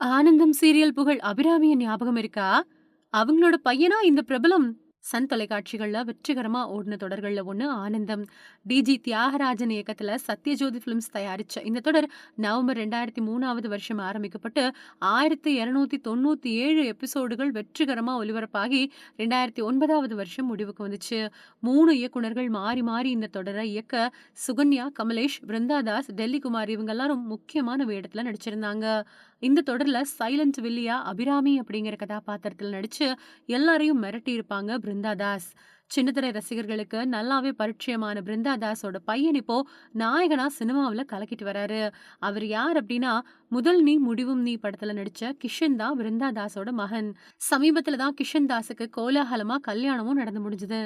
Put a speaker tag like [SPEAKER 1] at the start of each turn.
[SPEAKER 1] ஆனந்தம் சீரியல் புகழ் அபிராமிய ஞாபகம் இருக்கா? அவங்களோட பையனா இந்த பிரபலம். சன் தொலைக்காட்சிகள்ல வெற்றிகரமா ஓடுன தொடர்கள்ல ஒண்ணு ஆனந்தம். டிஜி தியாகராஜன் இயக்கத்துல சத்யஜோதி பிலிம்ஸ் தயாரிச்ச இந்த தொடர் நவம்பர் 2003வது வருஷம் ஆரம்பிக்கப்பட்டு 1297 எபிசோடுகள் வெற்றிகரமா ஒலிபரப்பாகி 2009வது வருஷம் முடிவுக்கு வந்துச்சு. 3 இயக்குனர்கள் மாறி மாறி இந்த தொடரை இயக்க சுகன்யா, கமலேஷ், பிருந்தாதாஸ், டெல்லி குமார் இவங்க எல்லாரும் முக்கியமான வேடத்துல நடிச்சிருந்தாங்க. இந்த தொடர்ல சைலண்ட் வில்லியா அபிராமி அப்படிங்கிற கதாபாத்திரத்துல நடிச்சு எல்லாரையும் மிரட்டி இருப்பாங்க பிருந்தாதாஸ். சின்னத்திரை ரசிகர்களுக்கு நல்லாவே பரிச்சயமான பிருந்தாதாஸோட பையன் இப்போ நாயகனா சினிமாவுல கலக்கிட்டு வராரு. அவர் யார் அப்படின்னா, முதல் நீ முடிவும் நீ படத்துல நடிச்ச கிஷன் தான் பிருந்தாதாஸோட மகன். சமீபத்துல தான் கிஷன் தாஸுக்கு கோலாகலமா கல்யாணமும் நடந்து முடிஞ்சது.